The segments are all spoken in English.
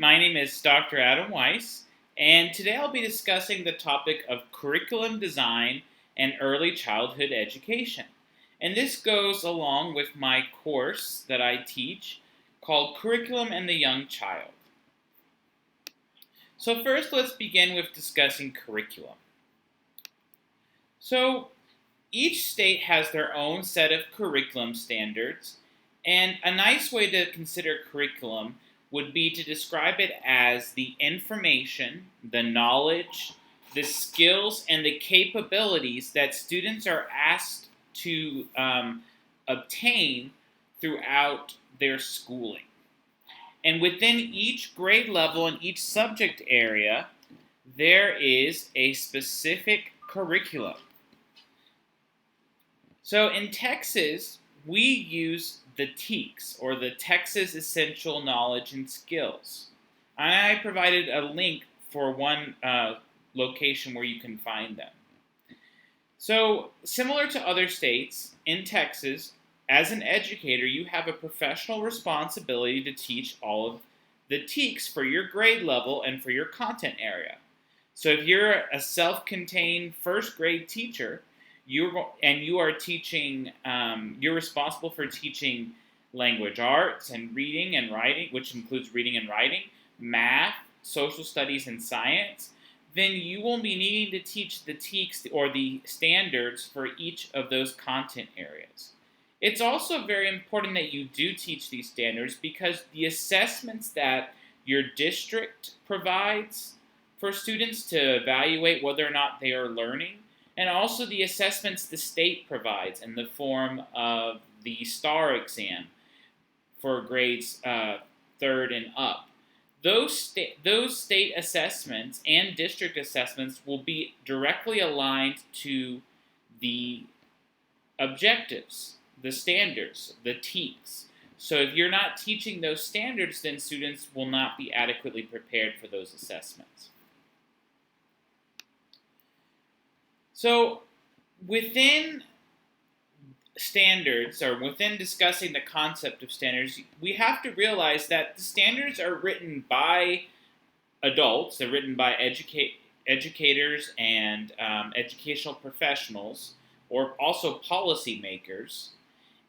My name is Dr. Adam Weiss, and today I'll be discussing the topic of curriculum design and early childhood education. And this goes along with my course that I teach called Curriculum and the Young Child. So first, let's begin with discussing curriculum. So each state has their own set of curriculum standards, and a nice way to consider curriculum would be to describe it as the information, the knowledge, the skills, and the capabilities that students are asked to obtain throughout their schooling. And within each grade level and each subject area, there is a specific curriculum. So in Texas, we use the TEKS, or the Texas Essential Knowledge and Skills. I provided a link for one location where you can find them. So, similar to other states, in Texas, as an educator, you have a professional responsibility to teach all of the TEKS for your grade level and for your content area. So if you're a self-contained first grade teacher, you are teaching, you're responsible for teaching language arts and reading and writing, which includes reading and writing, math, social studies, and science, then you will be needing to teach the TEKS or the standards for each of those content areas. It's also very important that you do teach these standards because the assessments that your district provides for students to evaluate whether or not they are learning, and also the assessments the state provides in the form of the STAR exam for grades 3rd and up. Those state assessments and district assessments will be directly aligned to the objectives, the standards, the TEKS. So if you're not teaching those standards, then students will not be adequately prepared for those assessments. So within standards, or within discussing the concept of standards, we have to realize that the standards are written by adults, they're written by educators and educational professionals, or also policymakers,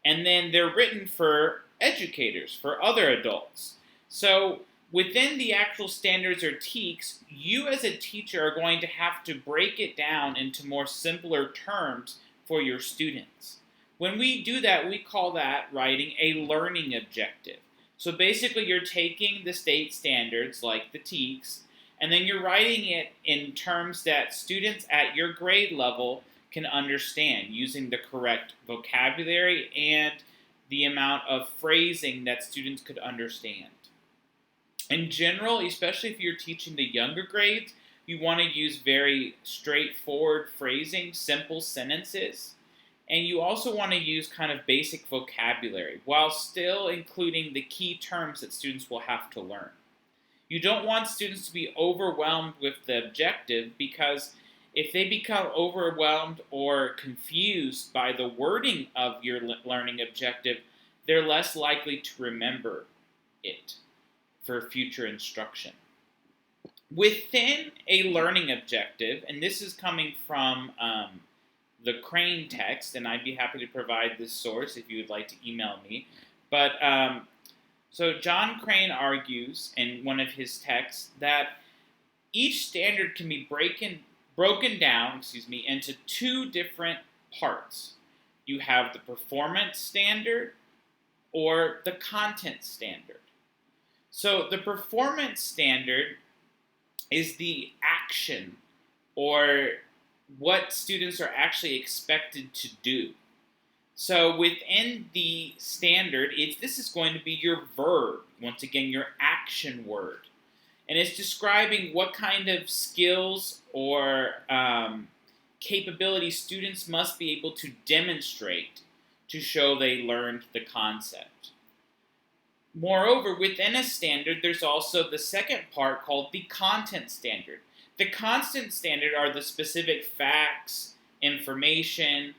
and then they're written for educators, for other adults. So within the actual standards or TEKS, you as a teacher are going to have to break it down into more simpler terms for your students. When we do that, we call that writing a learning objective. So basically you're taking the state standards like the TEKS, and then you're writing it in terms that students at your grade level can understand using the correct vocabulary and the amount of phrasing that students could understand. In general, especially if you're teaching the younger grades, you want to use very straightforward phrasing, simple sentences, and you also want to use kind of basic vocabulary while still including the key terms that students will have to learn. You don't want students to be overwhelmed with the objective, because if they become overwhelmed or confused by the wording of your learning objective, they're less likely to remember it for future instruction. Within a learning objective, and this is coming from the Crain text, and I'd be happy to provide this source if you would like to email me, but so John Crain argues in one of his texts that each standard can be broken down into two different parts. You have the performance standard or the content standard. So the performance standard is the action, or what students are actually expected to do. So within the standard, this is going to be your verb, once again, your action word. And it's describing what kind of skills or capabilities students must be able to demonstrate to show they learned the concept. Moreover, within a standard, there's also the second part called the content standard. The content standard are the specific facts, information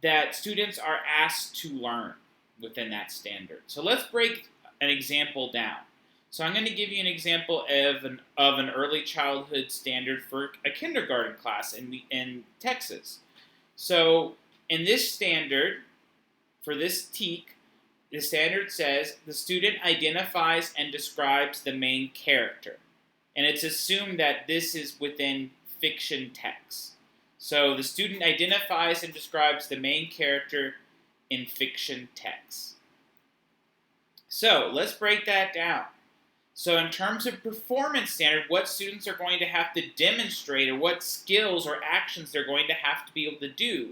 that students are asked to learn within that standard. So let's break an example down. So I'm going to give you an example of an early childhood standard for a kindergarten class in Texas. So in this standard, for this TEK, the standard says the student identifies and describes the main character. And it's assumed that this is within fiction text. So the student identifies and describes the main character in fiction text. So let's break that down. So in terms of performance standard, what students are going to have to demonstrate or what skills or actions they're going to have to be able to do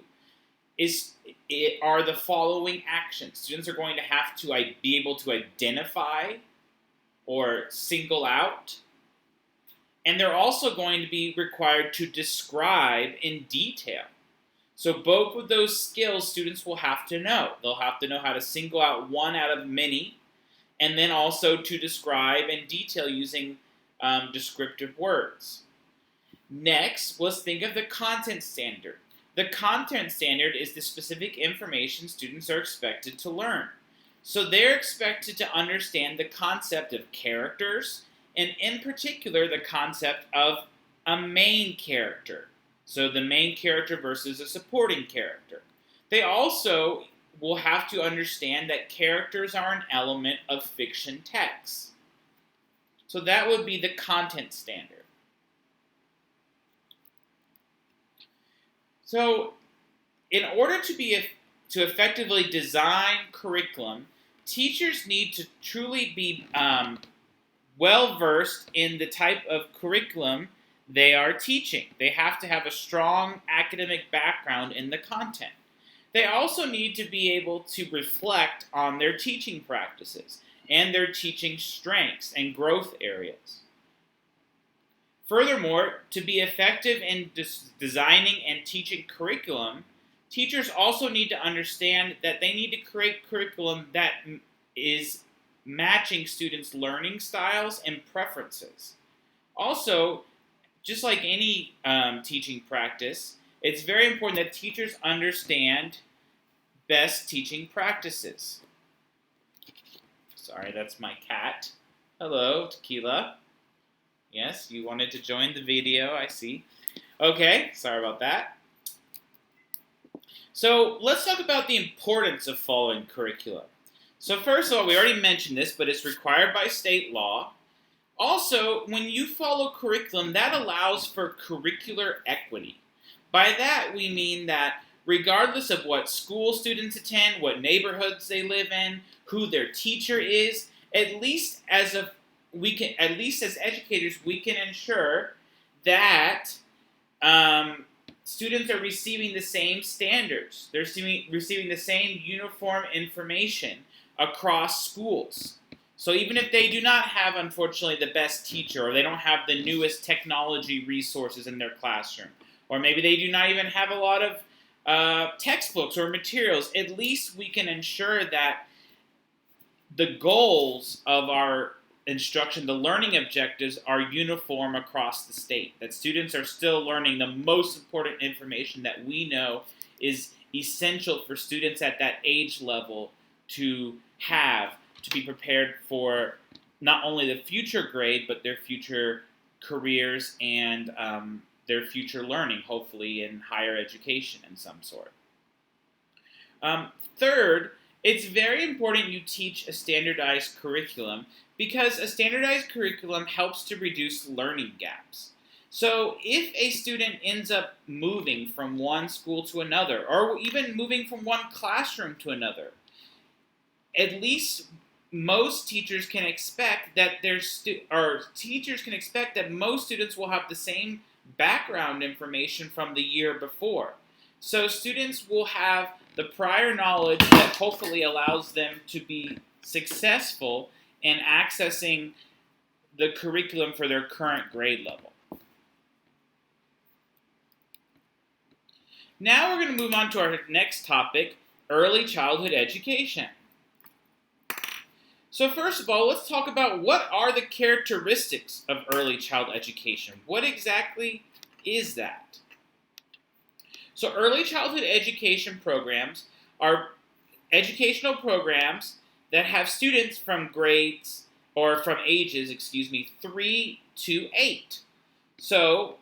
are the following actions. Students are going to have to be able to identify or single out, and they're also going to be required to describe in detail. So both of those skills students will have to know. They'll have to know how to single out one out of many, and then also to describe in detail using descriptive words. Next, let's think of the content standard. The content standard is the specific information students are expected to learn. So they're expected to understand the concept of characters, and in particular, the concept of a main character. So the main character versus a supporting character. They also will have to understand that characters are an element of fiction text. So that would be the content standard. So, in order to effectively design curriculum, teachers need to truly be well versed in the type of curriculum they are teaching. They have to have a strong academic background in the content. They also need to be able to reflect on their teaching practices and their teaching strengths and growth areas. Furthermore, to be effective in designing and teaching curriculum, teachers also need to understand that they need to create curriculum that is matching students' learning styles and preferences. Also, just like any teaching practice, it's very important that teachers understand best teaching practices. Sorry, that's my cat. Hello, Tequila. Yes, you wanted to join the video, I see. Okay, sorry about that. So let's talk about the importance of following curriculum. So first of all, we already mentioned this, but it's required by state law. Also, when you follow curriculum, that allows for curricular equity. By that, we mean that regardless of what school students attend, what neighborhoods they live in, who their teacher is, at least as educators, we can ensure that students are receiving the same standards. They're receiving the same uniform information across schools. So even if they do not have, unfortunately, the best teacher, or they don't have the newest technology resources in their classroom, or maybe they do not even have a lot of textbooks or materials, at least we can ensure that the goals of our instruction, the learning objectives, are uniform across the state. That students are still learning the most important information that we know is essential for students at that age level to have to be prepared for not only the future grade, but their future careers and their future learning, hopefully in higher education in some sort. Third, it's very important you teach a standardized curriculum because a standardized curriculum helps to reduce learning gaps. So if a student ends up moving from one school to another, or even moving from one classroom to another, at least most teachers can expect that most students will have the same background information from the year before. So students will have the prior knowledge that hopefully allows them to be successful in accessing the curriculum for their current grade level. Now we're going to move on to our next topic, early childhood education. So first of all, let's talk about what are the characteristics of early child education. What exactly is that? So early childhood education programs are educational programs that have students from grades or from ages, 3 to 8. So,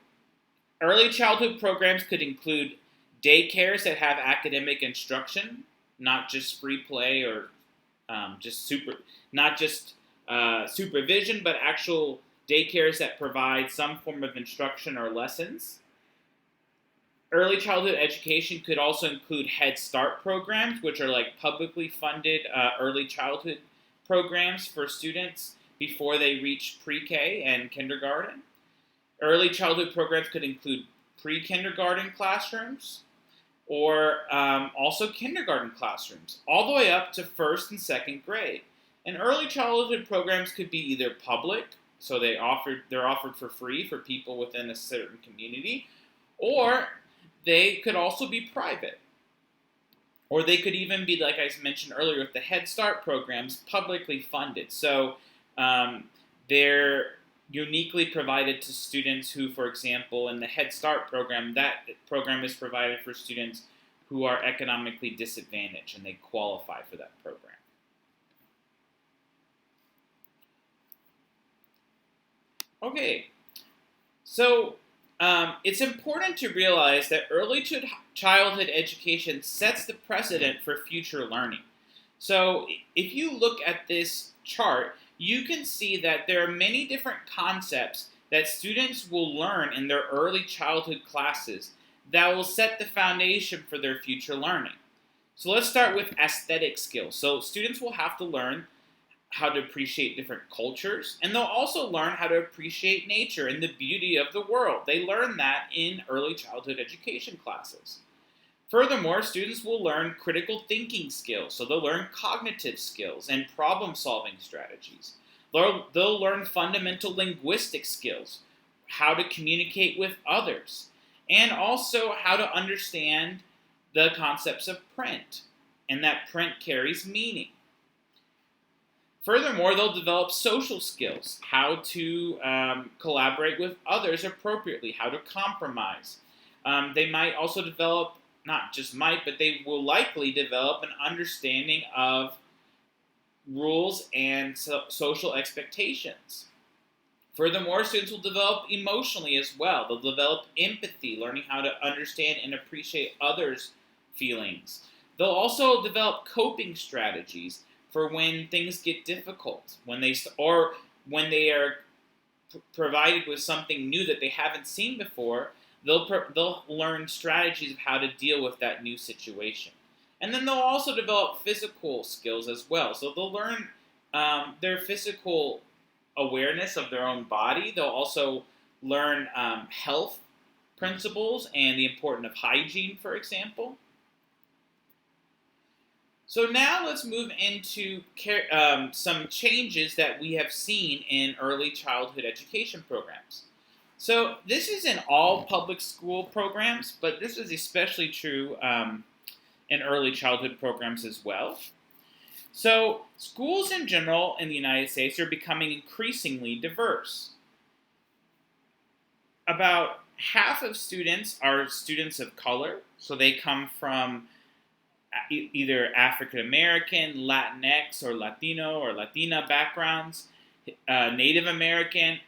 early childhood programs could include daycares that have academic instruction, not just free play or not just supervision, but actual daycares that provide some form of instruction or lessons. Early childhood education could also include Head Start programs, which are like publicly funded early childhood programs for students before they reach pre-K and kindergarten. Early childhood programs could include pre-kindergarten classrooms or also kindergarten classrooms, all the way up to first and second grade. And early childhood programs could be either public, so they're offered for free for people within a certain community, or they could also be private. Or they could even be, like I mentioned earlier, with the Head Start programs, publicly funded. So they're uniquely provided to students who, for example, in the Head Start program, that program is provided for students who are economically disadvantaged and they qualify for that program. Okay, so it's important to realize that early childhood education sets the precedent for future learning. So if you look at this chart, you can see that there are many different concepts that students will learn in their early childhood classes that will set the foundation for their future learning. So let's start with aesthetic skills. So students will have to learn how to appreciate different cultures, and they'll also learn how to appreciate nature and the beauty of the world. They learn that in early childhood education classes. Furthermore, students will learn critical thinking skills, so they'll learn cognitive skills and problem-solving strategies. They'll learn fundamental linguistic skills, how to communicate with others, and also how to understand the concepts of print, and that print carries meaning. Furthermore, they'll develop social skills, how to collaborate with others appropriately, how to compromise. They might also develop, not just might, but they will likely develop an understanding of rules and social expectations. Furthermore, students will develop emotionally as well. They'll develop empathy, learning how to understand and appreciate others' feelings. They'll also develop coping strategies for when things get difficult, when they are provided with something new that they haven't seen before. They'll learn strategies of how to deal with that new situation. And then they'll also develop physical skills as well. So they'll learn their physical awareness of their own body. They'll also learn health principles and the importance of hygiene, for example. So now let's move into some changes that we have seen in early childhood education programs. So this is in all public school programs, but this is especially true in early childhood programs as well. So schools in general in the United States are becoming increasingly diverse. About half of students are students of color, so they come from either African American, Latinx, or Latino or Latina backgrounds, Native American,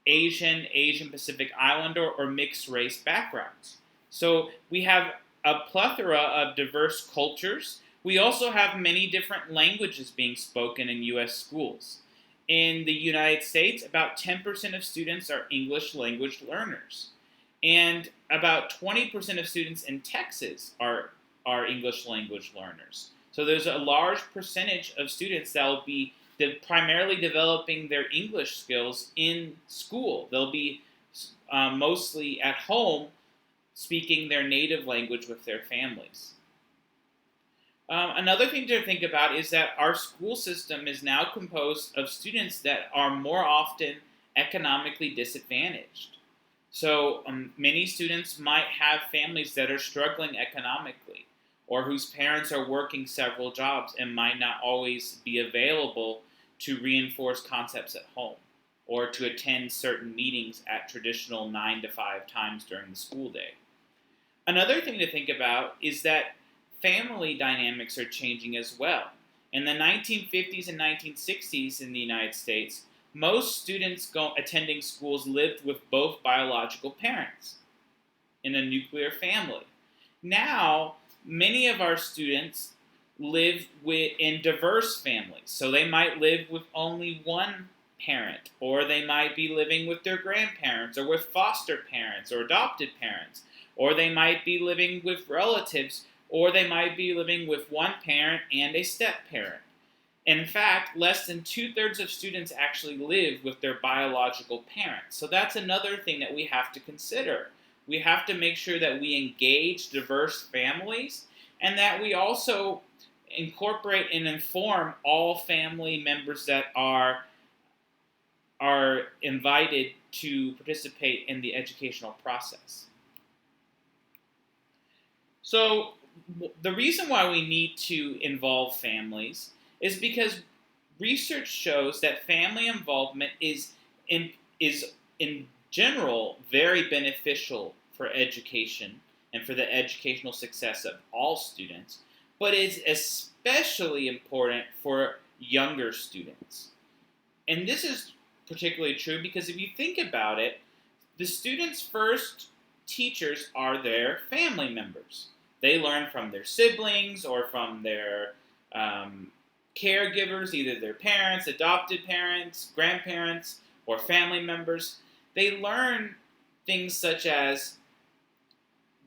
Asian Pacific Islander, or mixed race backgrounds. So we have a plethora of diverse cultures. We also have many different languages being spoken in U.S. schools. In the United States, about 10% of students are English language learners. And about 20% of students in Texas are English language learners. So there's a large percentage of students that will be primarily developing their English skills in school. They'll be mostly at home speaking their native language with their families. Another thing to think about is that our school system is now composed of students that are more often economically disadvantaged. So many students might have families that are struggling economically, or whose parents are working several jobs and might not always be available to reinforce concepts at home, or to attend certain meetings at traditional 9 to 5 times during the school day. Another thing to think about is that family dynamics are changing as well. In the 1950s and 1960s in the United States, most students attending schools lived with both biological parents in a nuclear family. Now, many of our students live in diverse families. So they might live with only one parent, or they might be living with their grandparents, or with foster parents, or adopted parents, or they might be living with relatives, or they might be living with one parent and a step-parent. In fact, less than 2/3 of students actually live with their biological parents. So that's another thing that we have to consider. We have to make sure that we engage diverse families and that we also incorporate and inform all family members that are invited to participate in the educational process. So the reason why we need to involve families is because research shows that family involvement is in general very beneficial for education and for the educational success of all students, but is especially important for younger students. And this is particularly true because if you think about it, the students' first teachers are their family members. They learn from their siblings or from their caregivers, either their parents, adopted parents, grandparents, or family members. They learn things such as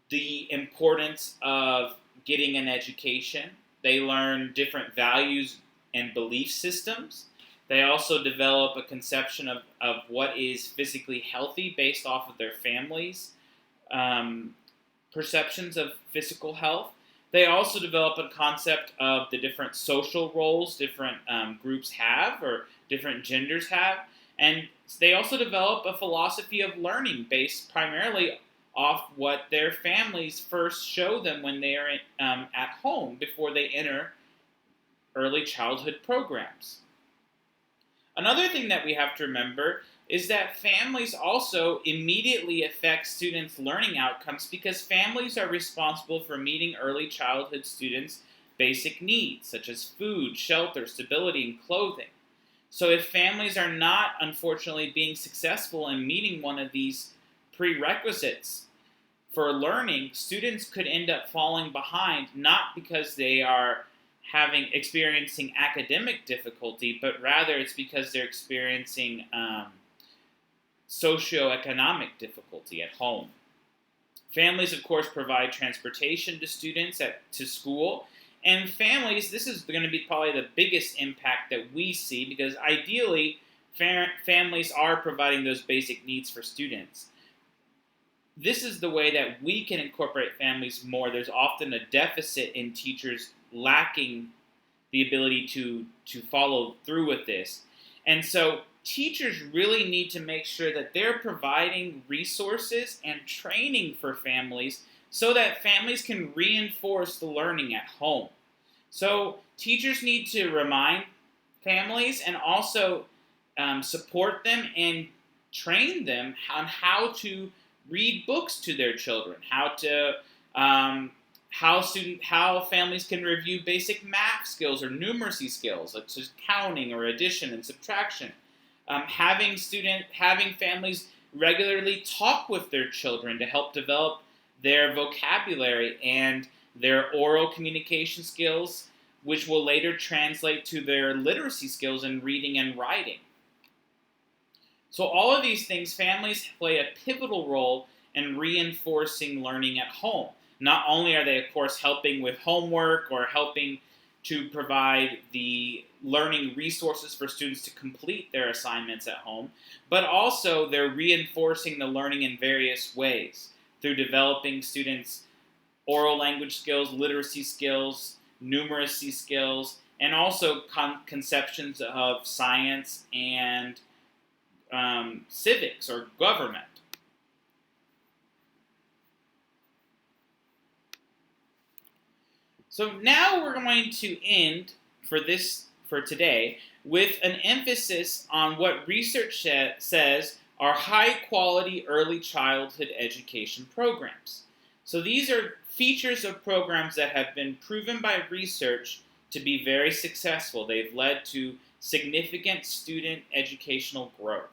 the importance of getting an education. They learn different values and belief systems. They also develop a conception of what is physically healthy based off of their families' perceptions of physical health. They also develop a concept of the different social roles different groups have or different genders have. And they also develop a philosophy of learning based primarily off what their families first show them when they are at home before they enter early childhood programs. Another thing that we have to remember is that families also immediately affect students' learning outcomes because families are responsible for meeting early childhood students' basic needs, such as food, shelter, stability, and clothing. So if families are not, unfortunately, being successful in meeting one of these prerequisites for learning, students could end up falling behind, not because they are experiencing academic difficulty, but rather it's because they're experiencing socioeconomic difficulty at home. Families, of course, provide transportation to students to school. And families, this is going to be probably the biggest impact that we see because ideally, families are providing those basic needs for students. This is the way that we can incorporate families more. There's often a deficit in teachers lacking the ability to follow through with this. And so teachers really need to make sure that they're providing resources and training for families so that families can reinforce the learning at home. So teachers need to remind families and also support them and train them on how to read books to their children, how families can review basic math skills or numeracy skills, such as counting or addition and subtraction. Having families regularly talk with their children to help develop their vocabulary and their oral communication skills, which will later translate to their literacy skills in reading and writing. So all of these things, families play a pivotal role in reinforcing learning at home. Not only are they, of course, helping with homework or helping to provide the learning resources for students to complete their assignments at home, but also they're reinforcing the learning in various ways through developing students' oral language skills, literacy skills, numeracy skills, and also conceptions of science and civics or government. So now we're going to end for today with an emphasis on what research says are high-quality early childhood education programs. So these are features of programs that have been proven by research to be very successful. They've led to significant student educational growth.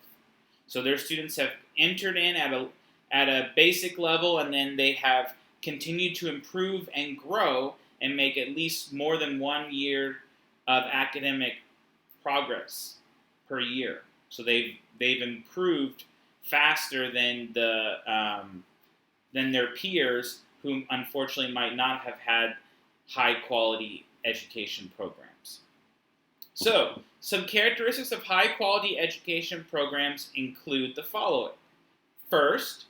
So their students have entered in at a basic level, and then they have continued to improve and grow and make at least more than 1 year of academic progress per year. So they've improved faster than their peers, who unfortunately might not have had high quality education programs. So, some characteristics of high quality education programs include the following. First,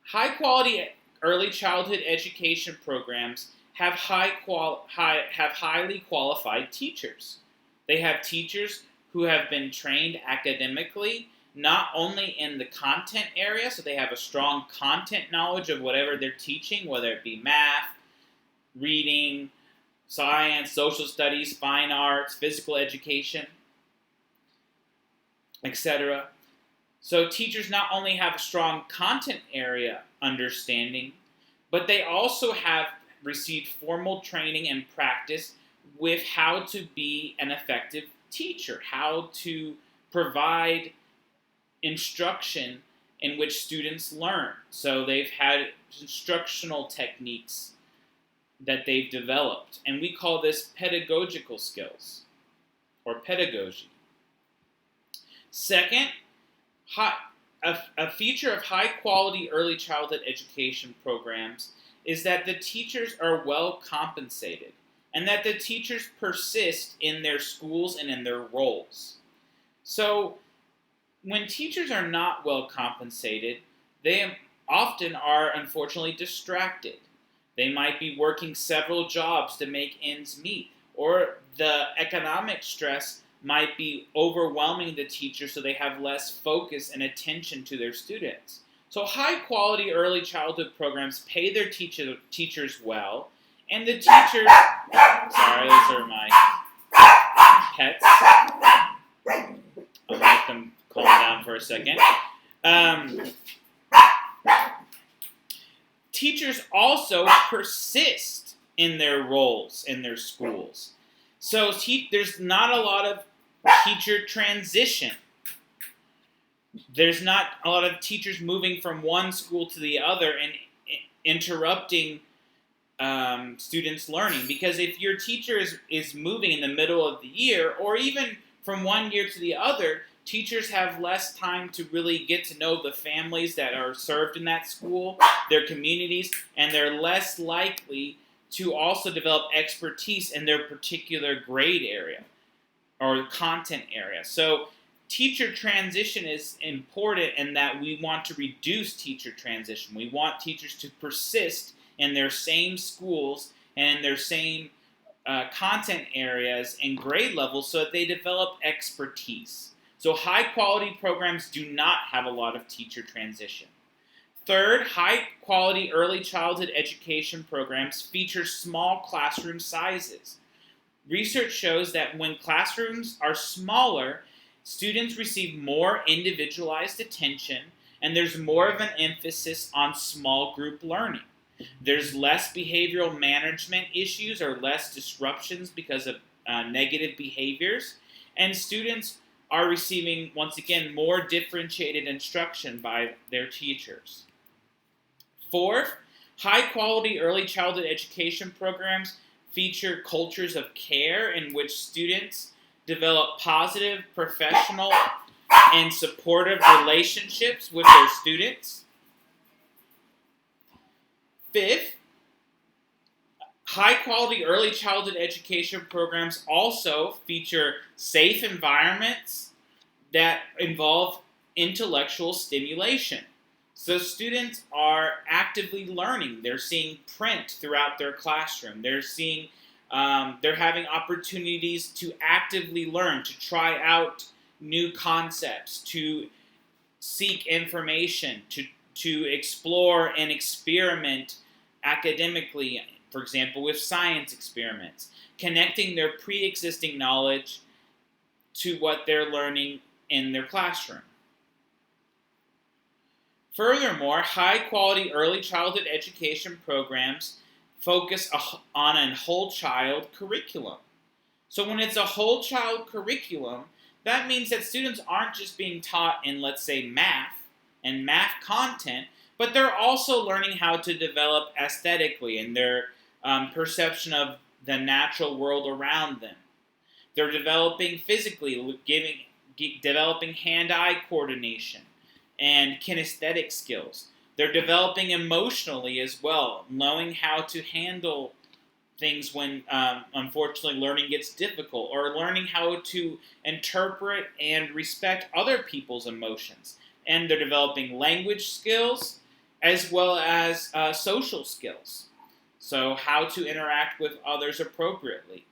high quality early childhood education programs have highly qualified teachers. They have teachers who have been trained academically, not only in the content area, so they have a strong content knowledge of whatever they're teaching, whether it be math, reading, science, social studies, fine arts, physical education, etc. So teachers not only have a strong content area understanding, but they also have received formal training and practice with how to be an effective teacher, how to provide instruction in which students learn. So they've had instructional techniques that they've developed, and we call this pedagogical skills or pedagogy. Second, a feature of high-quality early childhood education programs is that the teachers are well compensated and that the teachers persist in their schools and in their roles. So, when teachers are not well compensated, they often are unfortunately distracted. They might be working several jobs to make ends meet, or the economic stress might be overwhelming the teacher, so they have less focus and attention to their students. So high-quality early childhood programs pay their teachers well, and the teachers... Sorry, those are my pets. I'll let them calm down for a second. Teachers also persist in their roles in their schools. So there's not a lot of teacher transition. There's not a lot of teachers moving from one school to the other and interrupting students' learning. Because if your teacher is moving in the middle of the year, or even from one year to the other, teachers have less time to really get to know the families that are served in that school, their communities, and they're less likely to also develop expertise in their particular grade area or content area. So teacher transition is important in that we want to reduce teacher transition. We want teachers to persist in their same schools and their same content areas and grade levels so that they develop expertise. So high-quality programs do not have a lot of teacher transition. Third, high-quality early childhood education programs feature small classroom sizes. Research shows that when classrooms are smaller, students receive more individualized attention, and there's more of an emphasis on small group learning. There's less behavioral management issues or less disruptions because of negative behaviors, and students are receiving, once again, more differentiated instruction by their teachers. Fourth, high-quality early childhood education programs feature cultures of care in which students develop positive, professional, and supportive relationships with their students. Fifth, high-quality early childhood education programs also feature safe environments that involve intellectual stimulation. So students are actively learning. They're seeing print throughout their classroom. They're having opportunities to actively learn, to try out new concepts, to seek information, to explore and experiment academically, for example, with science experiments, connecting their pre-existing knowledge to what they're learning in their classroom. Furthermore, high-quality early childhood education programs focus on a whole child curriculum. So when it's a whole child curriculum, that means that students aren't just being taught in, let's say, math and math content, but they're also learning how to develop aesthetically in their perception of the natural world around them. They're developing physically, developing hand-eye coordination and kinesthetic skills. They're developing emotionally as well, knowing how to handle things when, unfortunately, learning gets difficult, or learning how to interpret and respect other people's emotions. And they're developing language skills as well as social skills. So how to interact with others appropriately.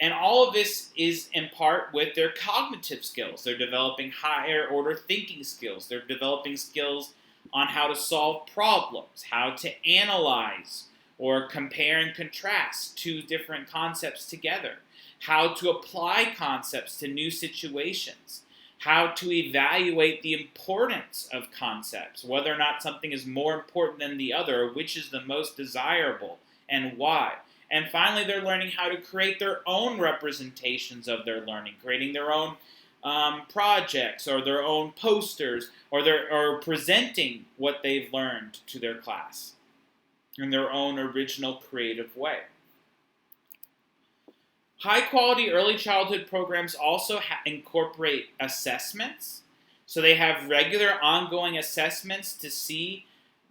And all of this is in part with their cognitive skills. They're developing higher order thinking skills. They're developing skills on how to solve problems, how to analyze or compare and contrast two different concepts together, how to apply concepts to new situations, how to evaluate the importance of concepts, whether or not something is more important than the other, or which is the most desirable, and why. And finally, they're learning how to create their own representations of their learning, creating their own projects or their own posters, or presenting what they've learned to their class in their own original creative way. High-quality early childhood programs also incorporate assessments. So they have regular ongoing assessments to see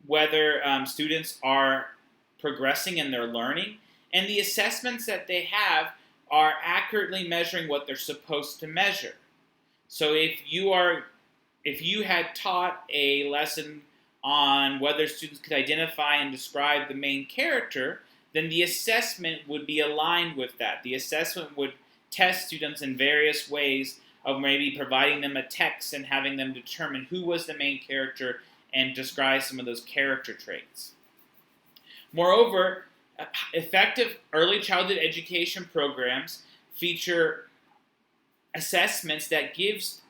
whether students are progressing in their learning. And the assessments that they have are accurately measuring what they're supposed to measure. So if you had taught a lesson on whether students could identify and describe the main character, then the assessment would be aligned with that. The assessment would test students in various ways of maybe providing them a text and having them determine who was the main character and describe some of those character traits. Moreover, effective early childhood education programs feature assessments that gives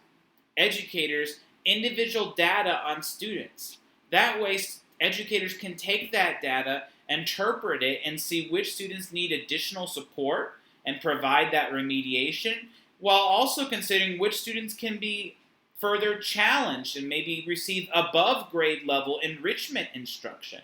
educators individual data on students. That way, educators can take that data, interpret it, and see which students need additional support and provide that remediation, while also considering which students can be further challenged and maybe receive above grade level enrichment instruction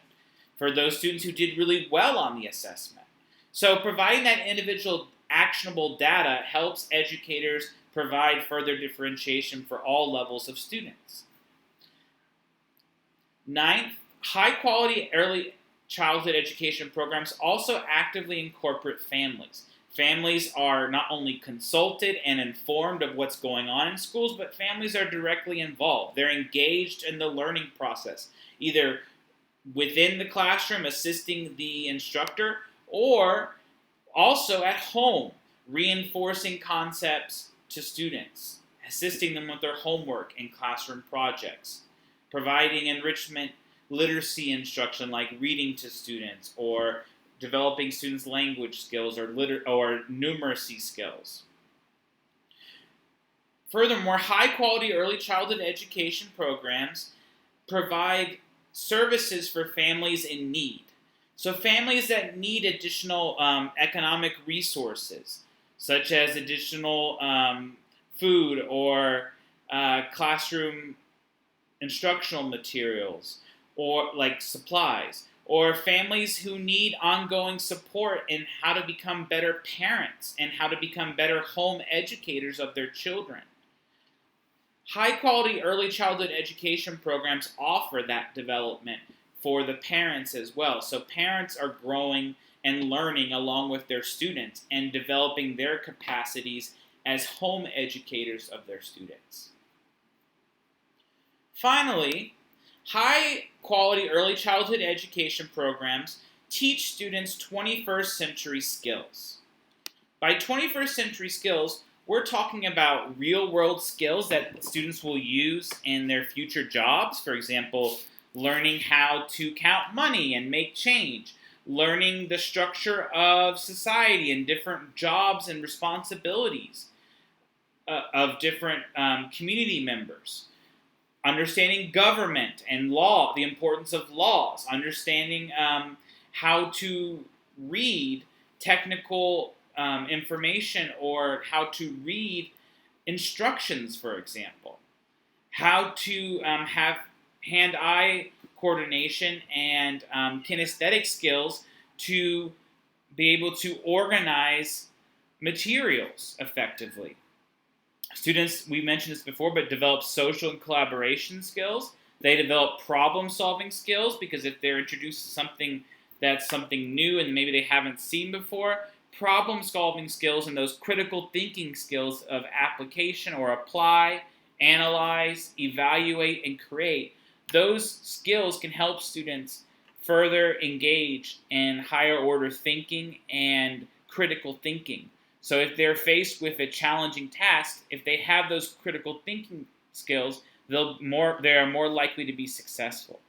for those students who did really well on the assessment. So providing that individual actionable data helps educators provide further differentiation for all levels of students. Ninth, high-quality early childhood education programs also actively incorporate families. Families are not only consulted and informed of what's going on in schools, but families are directly involved. They're engaged in the learning process, either within the classroom assisting the instructor, or also at home reinforcing concepts to students, assisting them with their homework and classroom projects, providing enrichment literacy instruction like reading to students, or developing students' language skills or numeracy skills. Furthermore, high-quality early childhood education programs provide services for families in need. So families that need additional economic resources, such as additional food or classroom instructional materials, or like supplies, or families who need ongoing support in how to become better parents and how to become better home educators of their children. High-quality early childhood education programs offer that development for the parents as well. So parents are growing and learning along with their students and developing their capacities as home educators of their students. Finally, high-quality early childhood education programs teach students 21st century skills. By 21st century skills, we're talking about real-world skills that students will use in their future jobs. For example, learning how to count money and make change, learning the structure of society and different jobs and responsibilities of different community members, understanding government and law, the importance of laws, understanding how to read technical information or how to read instructions, for example, how to have hand-eye coordination and kinesthetic skills to be able to organize materials effectively. Students, we mentioned this before, but develop social and collaboration skills. They develop problem-solving skills because if they're introduced to something that's something new and maybe they haven't seen before, problem-solving skills and those critical thinking skills of application or apply, analyze, evaluate, and create, those skills can help students further engage in higher order thinking and critical thinking. So if they're faced with a challenging task, if they have those critical thinking skills, they are more likely to be successful.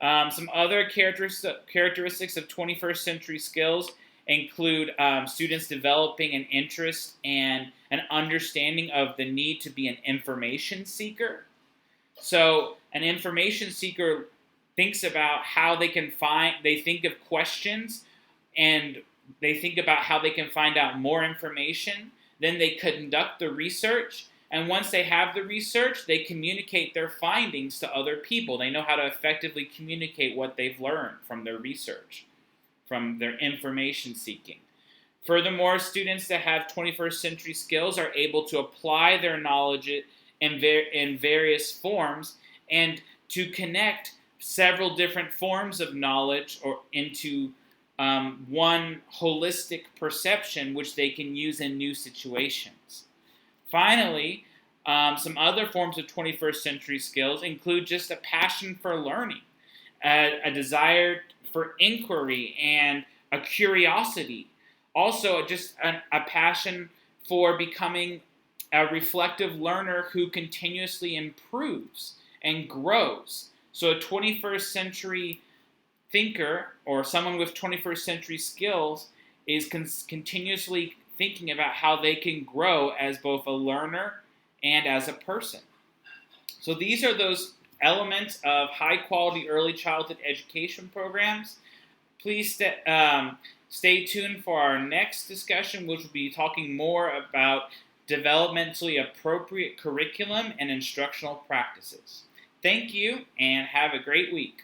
Some other characteristics of 21st century skills include students developing an interest and an understanding of the need to be an information seeker. So an information seeker thinks about how they think of questions and they think about how they can find out more information. Then they conduct the research. And once they have the research, they communicate their findings to other people. They know how to effectively communicate what they've learned from their research, from their information seeking. Furthermore, students that have 21st century skills are able to apply their knowledge in various forms and to connect several different forms of knowledge or into one holistic perception which they can use in new situations. Finally, some other forms of 21st century skills include just a passion for learning, a desire for inquiry, and a curiosity. Also, just a passion for becoming a reflective learner who continuously improves and grows. So a 21st century thinker or someone with 21st century skills is continuously thinking about how they can grow as both a learner and as a person. So these are those elements of high quality early childhood education programs. Please stay tuned for our next discussion, which will be talking more about developmentally appropriate curriculum and instructional practices. Thank you and have a great week.